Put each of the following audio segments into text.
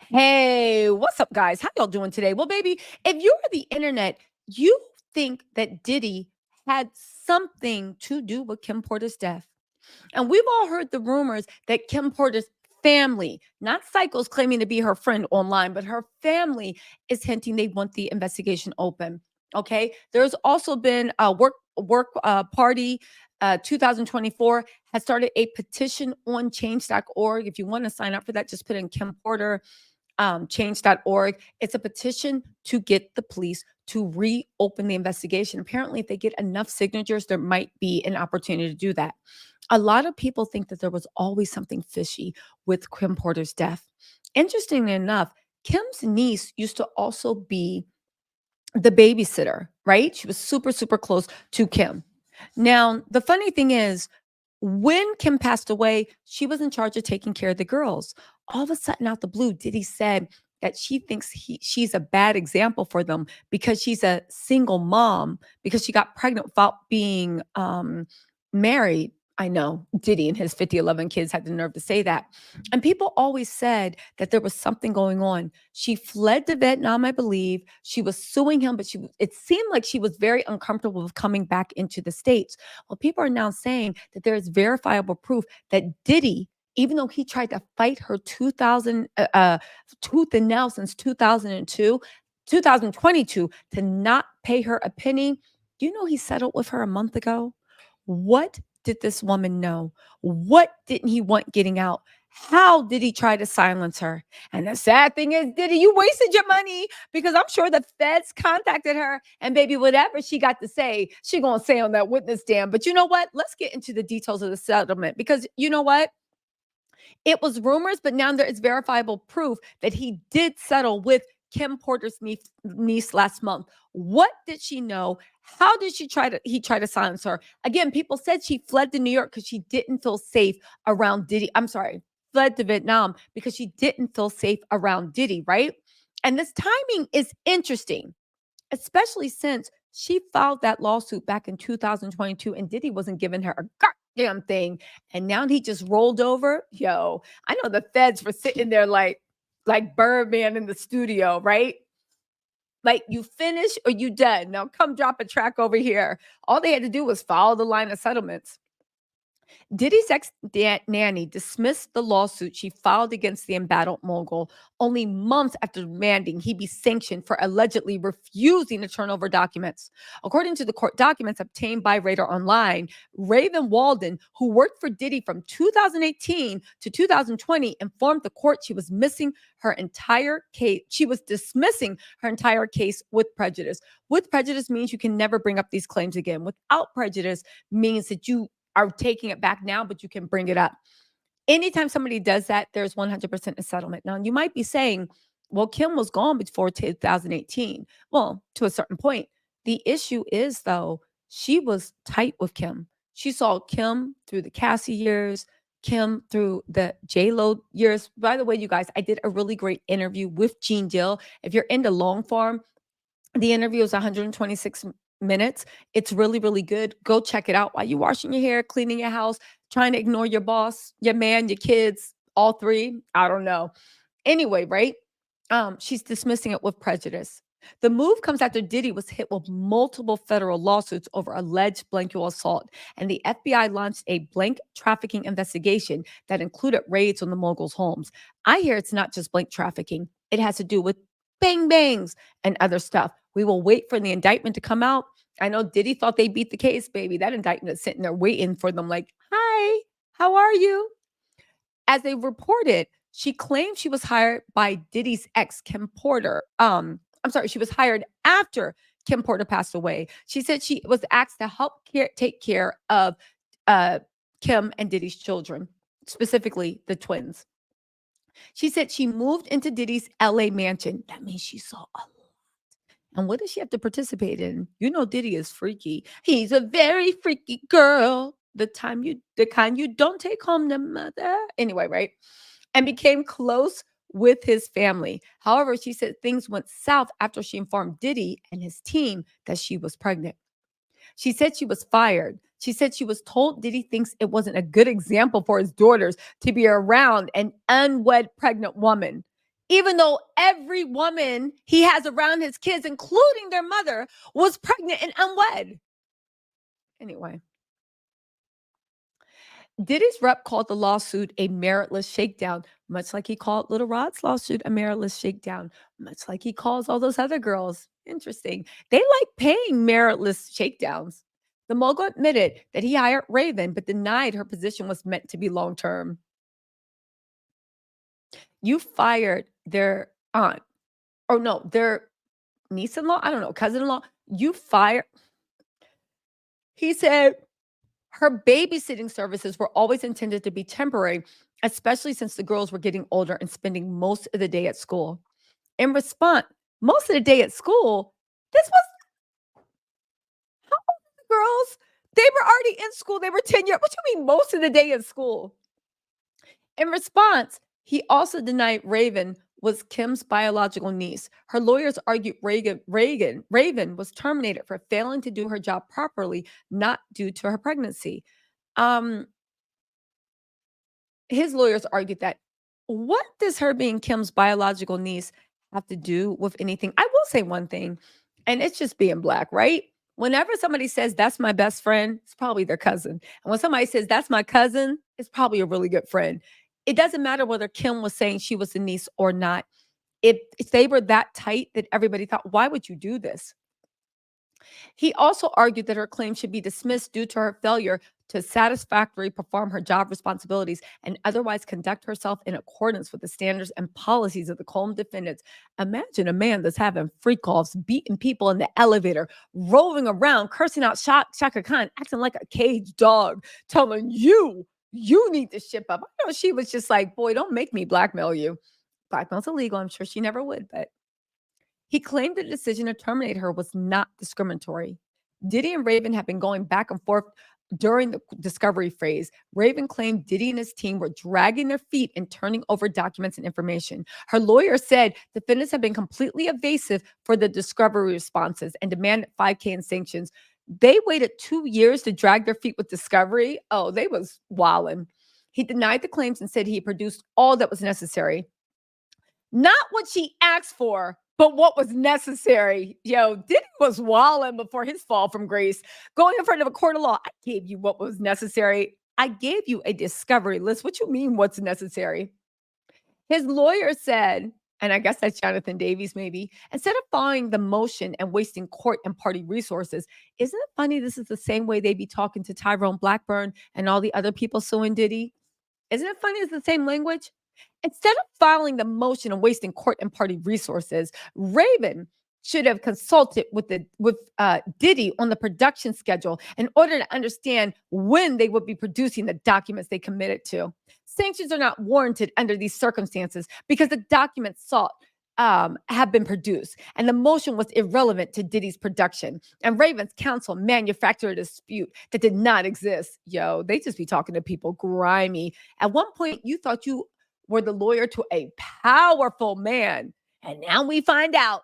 Hey, what's up, guys? How y'all doing today? Well, baby, if you're the internet, you think that Diddy had something to do with Kim Porter's death. And we've all heard the rumors that Kim Porter's family, not psychos claiming to be her friend online, but her family is hinting they want the investigation open. Okay. There's also been a work party. 2024 has started a petition on change.org. If you want to sign up for that, just put in Kim Porter change.org. It's a petition to get the police to reopen the investigation. Apparently, if they get enough signatures, there might be an opportunity to do that. A lot of people think that there was always something fishy with Kim Porter's death. Interestingly enough, Kim's niece used to also be the babysitter, right? She was super, super close to Kim. Now, the funny thing is, when Kim passed away, she was in charge of taking care of the girls. All of a sudden, out the blue, Diddy said that she thinks she's a bad example for them because she's a single mom because she got pregnant without being married. I know Diddy and his 50, 11 kids had the nerve to say that. And people always said that there was something going on. She fled to Vietnam, I believe. She was suing him, but it seemed like she was very uncomfortable with coming back into the States. Well, people are now saying that there is verifiable proof that Diddy, even though he tried to fight her 2000 tooth and nail since 2002, 2022 to not pay her a penny, do you know he settled with her a month ago? What did this woman know? What didn't he want getting out? How did he try to silence her? And the sad thing is, Diddy, you wasted your money because I'm sure the feds contacted her and baby, whatever she got to say, she gonna say on that witness stand. But you know what? Let's get into the details of the settlement because you know what? It was rumors, but now there is verifiable proof that he did settle with Kim Porter's niece last month. What did she know? How did he try to silence her? Again, people said she fled to New York because she didn't feel safe around Diddy. I'm sorry, fled to Vietnam because she didn't feel safe around Diddy, right? And this timing is interesting, especially since she filed that lawsuit back in 2022 and Diddy wasn't giving her a goddamn thing. And now he just rolled over. Yo, I know the feds were sitting there like Birdman in the studio, right? Like you finish or you dead. Now come drop a track over here. All they had to do was follow the line of settlements. Diddy's ex nanny dismissed the lawsuit she filed against the embattled mogul only months after demanding he be sanctioned for allegedly refusing to turn over documents. According to the court documents obtained by Radar Online, Raven Walden, who worked for Diddy from 2018 to 2020, informed the court she was missing her entire case. She was dismissing her entire case with prejudice. With prejudice means you can never bring up these claims again. Without prejudice means that you are taking it back now, but you can bring it up. Anytime somebody does that, there's 100% a settlement. Now, you might be saying, well, Kim was gone before 2018. Well, to a certain point. The issue is, though, she was tight with Kim. She saw Kim through the Cassie years, Kim through the J-Lo years. By the way, you guys, I did a really great interview with Gene Dill. If you're into long form, the interview is 126 minutes. It's really, really good. Go check it out while you're washing your hair, cleaning your house, trying to ignore your boss, your man, your kids, all three. I don't know. Anyway, right? She's dismissing it with prejudice. The move comes after Diddy was hit with multiple federal lawsuits over alleged blanket assault, and the FBI launched a blank trafficking investigation that included raids on the mogul's homes. I hear it's not just blank trafficking, it has to do with bang bangs and other stuff. We will wait for the indictment to come out. I know Diddy thought they beat the case, baby. That indictment is sitting there waiting for them, like, hi, how are you? As they reported, she claimed she was hired by Diddy's ex, Kim Porter. I'm sorry, she was hired after Kim Porter passed away. She said she was asked to help take care of uh, Kim and Diddy's children, specifically the twins. She said she moved into Diddy's LA mansion. That means she saw a lot. And what does she have to participate in? You know, Diddy is freaky. He's a very freaky girl. The kind you don't take home to mother. Anyway, right? And became close with his family. However, she said things went south after she informed Diddy and his team that she was pregnant. She said she was fired. She said she was told Diddy thinks it wasn't a good example for his daughters to be around an unwed pregnant woman. even though every woman he has around his kids, including their mother, was pregnant and unwed. Anyway, Diddy's rep called the lawsuit a meritless shakedown, much like he called Little Rod's lawsuit a meritless shakedown, much like he calls all those other girls. Interesting. They like paying meritless shakedowns. The mogul admitted that he hired Raven, but denied her position was meant to be long term. You fired their aunt, or no, their niece in law. I don't know, cousin in law. You fired. He said her babysitting services were always intended to be temporary, especially since the girls were getting older and spending most of the day at school. In response, most of the day at school, this was the girls. They were already in school. They were 10 years. What do you mean most of the day at school? In response, he also denied Raven was Kim's biological niece. Her lawyers argued Raven was terminated for failing to do her job properly, not due to her pregnancy. Um, his lawyers argued that what does her being Kim's biological niece have to do with anything? I will say one thing, and it's just being black, right? Whenever somebody says that's my best friend, it's probably their cousin. And when somebody says that's my cousin, it's probably a really good friend. It doesn't matter whether Kim was saying she was a niece or not. If they were that tight that everybody thought, why would you do this? He also argued that her claim should be dismissed due to her failure to satisfactorily perform her job responsibilities and otherwise conduct herself in accordance with the standards and policies of the Colm defendants. Imagine a man that's having freak offs, beating people in the elevator, rolling around, cursing out Shaka Khan, acting like a caged dog, telling you need to ship up. I know she was just like, boy, don't make me blackmail you. Blackmail's illegal. I'm sure she never would, but he claimed the decision to terminate her was not discriminatory. Diddy and Raven have been going back and forth during the discovery phase. Raven claimed Diddy and his team were dragging their feet and turning over documents and information. Her lawyer said defendants have been completely evasive for the discovery responses and demanded 5K in sanctions. They waited 2 years to drag their feet with discovery. Oh, they was wilding. He denied the claims and said he produced all that was necessary. Not what she asked for, but what was necessary. Yo, Diddy was wilding before his fall from grace. Going in front of a court of law, I gave you what was necessary. I gave you a discovery list. What you mean what's necessary? His lawyer said, and I guess that's Jonathan Davies maybe, instead of following the motion and wasting court and party resources, isn't it funny this is the same way they be talking to Tyrone Blackburn and all the other people suing Diddy? Isn't it funny it's the same language? Instead of filing the motion and wasting court and party resources, Raven should have consulted with Diddy on the production schedule in order to understand when they would be producing the documents they committed to. Sanctions are not warranted under these circumstances because the documents sought have been produced, and the motion was irrelevant to Diddy's production. And Raven's counsel manufactured a dispute that did not exist. Yo, they just be talking to people grimy. At one point, you thought you were the lawyer to a powerful man, and now we find out.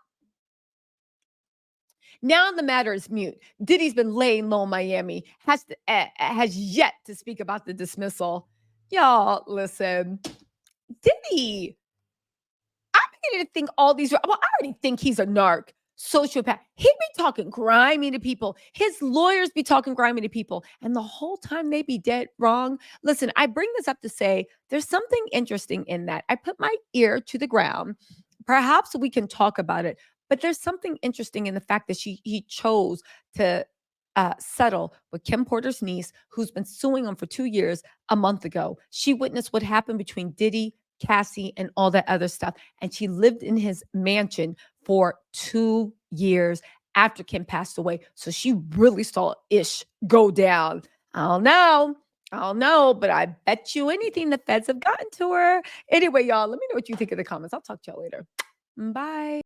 Now the matter is mute. Diddy's been laying low in Miami, has yet to speak about the dismissal. Y'all, listen, Diddy, I'm beginning to think all these. Well, I already think he's a narc, sociopath. He be talking grimy to people. His lawyers be talking grimy to people, and the whole time they be dead wrong. Listen, I bring this up to say there's something interesting in that. I put my ear to the ground. Perhaps we can talk about it, but there's something interesting in the fact that he chose to settle with Kim Porter's niece, who's been suing him for 2 years. A month ago, she witnessed what happened between Diddy, Cassie, and all that other stuff. And she lived in his mansion for 2 years after Kim passed away. So she really saw Ish go down. I don't know. I don't know, but I bet you anything the feds have gotten to her. Anyway, y'all, let me know what you think in the comments. I'll talk to y'all later. Bye.